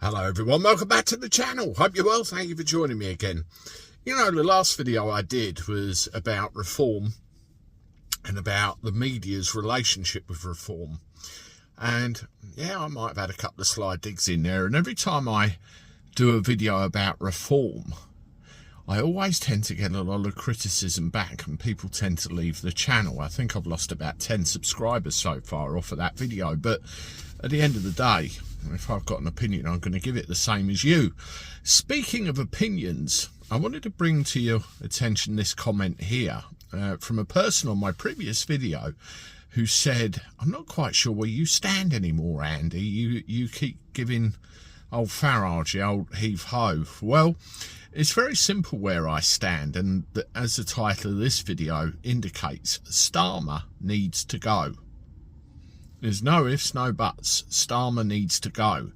Hello everyone, welcome back to the channel. Hope you're well, thank you for joining me again. You know, the last video I did was about reform and about the media's relationship with reform. And yeah, I might have had a couple of sly digs in there, and every time I do a video about reform, I always tend to get a lot of criticism back and people tend to leave the channel. I think I've lost about 10 subscribers so far off of that video, but at the end of the day, if I've got an opinion, I'm going to give it the same as you. Speaking of opinions, I wanted to bring to your attention this comment here from a person on my previous video who said, I'm not quite sure where you stand anymore, Andy. You keep giving old Farage the old heave-ho. Well, it's very simple where I stand, and as the title of this video indicates, Starmer needs to go. There's no ifs, no buts. Starmer needs to go.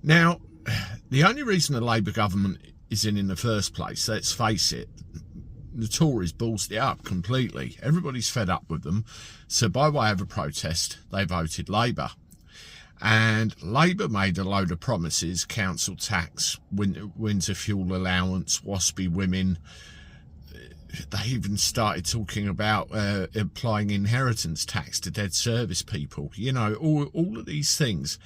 Now, the only reason the Labour government is in the first place, let's face it, the Tories ballsed it up completely. Everybody's fed up with them. So by way of a protest, they voted Labour. And Labour made a load of promises: council tax, winter fuel allowance, waspy women. They even started talking about applying inheritance tax to dead service people. You know, all of these things.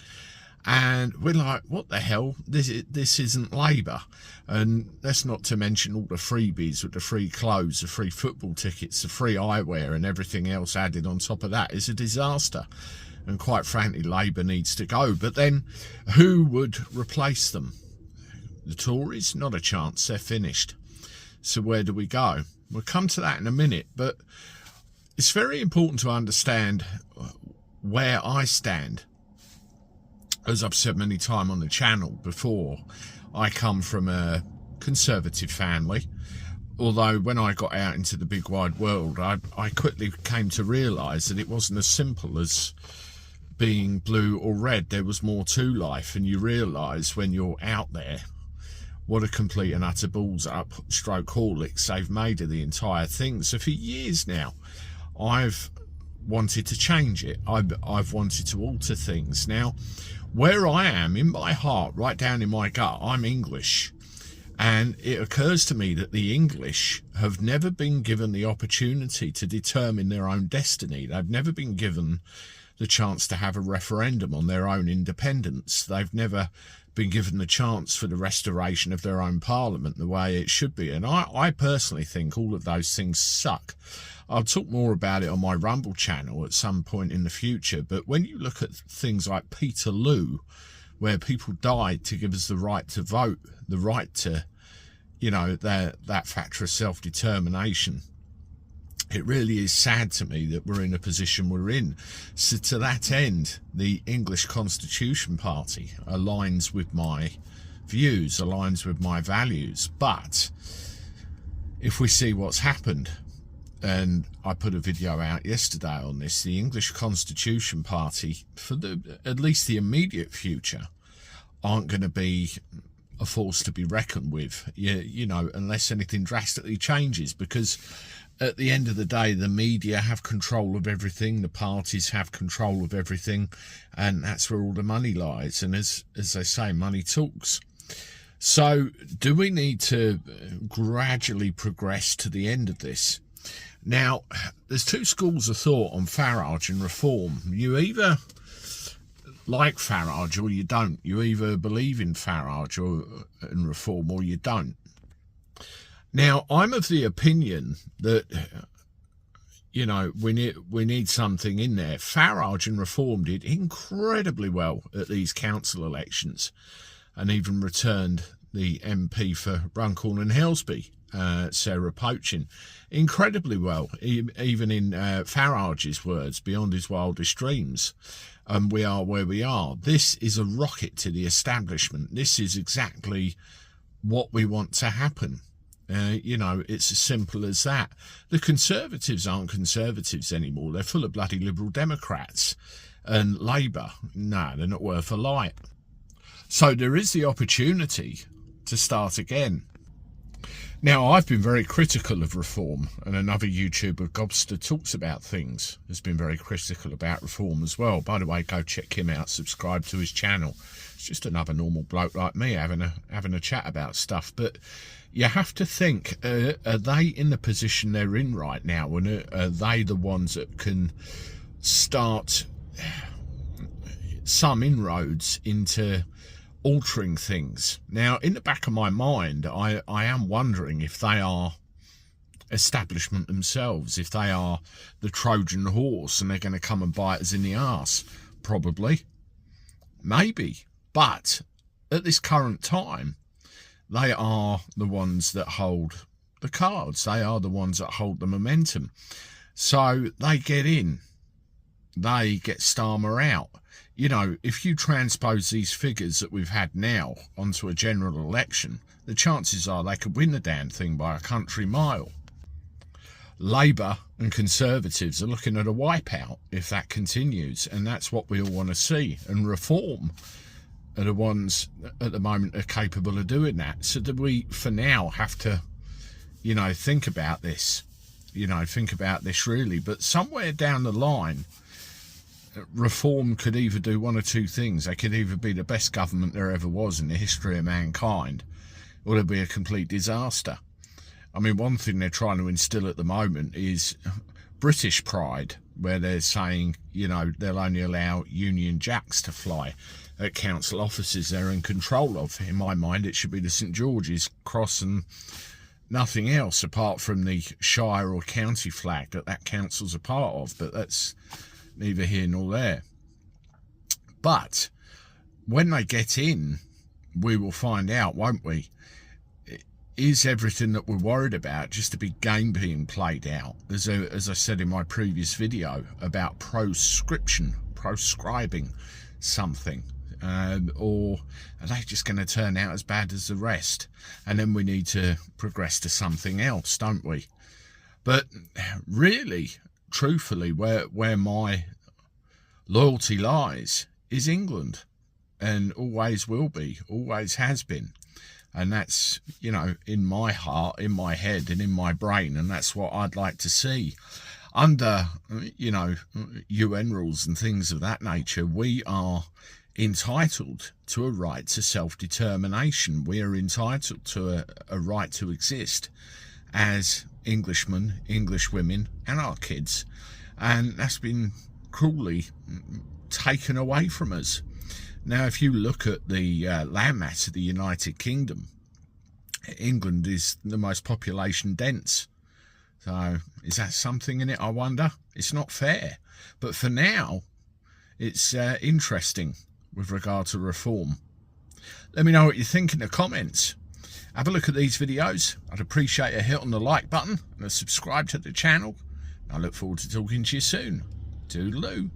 And we're like, what the hell? This isn't Labour. And that's not to mention all the freebies with the free clothes, the free football tickets, the free eyewear and everything else added on top of that. Is a disaster. And quite frankly, Labour needs to go. But then who would replace them? The Tories? Not a chance. They're finished. So where do we go? We'll come to that in a minute. But it's very important to understand where I stand. As I've said many times on the channel before, I come from a conservative family. Although when I got out into the big wide world, I quickly came to realise that it wasn't as simple as being blue or red. There was more to life, and you realise when you're out there what a complete and utter balls up stroke Horlicks they've made of the entire thing. So for years now, I've wanted to change it. I've wanted to alter things. Now, where I am in my heart, right down in my gut, I'm English. And it occurs to me that the English have never been given the opportunity to determine their own destiny. They've never been given the chance to have a referendum on their own independence. They've never been given the chance for the restoration of their own parliament the way it should be. And I personally think all of those things suck. I'll talk more about it on my Rumble channel at some point in the future. But when you look at things like Peterloo, where people died to give us the right to vote, the right to, you know, that factor of self-determination, it really is sad to me that we're in a position we're in. So to that end, the English Constitution Party aligns with my views, aligns with my values. But if we see what's happened, and I put a video out yesterday on this, the English Constitution Party, for at least the immediate future, aren't going to be a force to be reckoned with, you know, unless anything drastically changes. Because at the end of the day, the media have control of everything, the parties have control of everything, and that's where all the money lies. And as they say, money talks. So do we need to gradually progress to the end of this? Now, there's two schools of thought on Farage and reform. You either like Farage or you don't. You either believe in Farage and reform or you don't. Now, I'm of the opinion that, you know, we need something in there. Farage and reform did incredibly well at these council elections and even returned the MP for Runcorn and Helsby, Sarah Poachin, incredibly well, even in Farage's words, beyond his wildest dreams. And we are where we are. This is a rocket to the establishment. This is exactly what we want to happen. You know, it's as simple as that. The Conservatives aren't Conservatives anymore. They're full of bloody Liberal Democrats. And Labour, no, they're not worth a light. So there is the opportunity to start again. Now, I've been very critical of reform, and another YouTuber, Gobster Talks About Things, has been very critical about reform as well. By the way, go check him out, subscribe to his channel. It's just another normal bloke like me having a chat about stuff. But you have to think, are they in the position they're in right now? And are they the ones that can start some inroads into altering things? Now, in the back of my mind, I am wondering if they are establishment themselves, if they are the Trojan horse and they're going to come and bite us in the arse. Probably, maybe, but at this current time, they are the ones that hold the cards. They are the ones that hold the momentum. So they get in, they get Starmer out. You know, if you transpose these figures that we've had now onto a general election, the chances are they could win the damn thing by a country mile. Labour and Conservatives are looking at a wipeout if that continues, and that's what we all want to see. And Reform are the ones at the moment are capable of doing that. So do we, for now, have to, you know, think about this? You know, think about this really. But somewhere down the line, Reform could either do one or two things. They could either be the best government there ever was in the history of mankind, or it'll be a complete disaster. I mean, one thing they're trying to instill at the moment is British pride, where they're saying, you know, they'll only allow Union Jacks to fly at council offices they're in control of. In my mind, it should be the St George's Cross and nothing else apart from the shire or county flag that council's a part of. But that's neither here nor there. But when they get in, we will find out, won't we? Is everything that we're worried about just a big game being played out? As I said in my previous video about proscribing something, or are they just going to turn out as bad as the rest? And then we need to progress to something else, don't we? But really, truthfully, where my loyalty lies is England, and always will be, always has been. And that's, you know, in my heart, in my head and in my brain, and that's what I'd like to see. Under, you know, UN rules and things of that nature, we are entitled to a right to self-determination. We are entitled to a right to exist as Englishmen, English women and our kids, and that's been cruelly taken away from us. Now, if you look at the landmass of the United Kingdom, England is the most population dense. So is that something in it, I wonder? It's not fair, but for now it's interesting with regard to Reform. Let me know what you think in the comments. Have a look at these videos. I'd appreciate a hit on the like button and a subscribe to the channel. I look forward to talking to you soon. Toodaloo.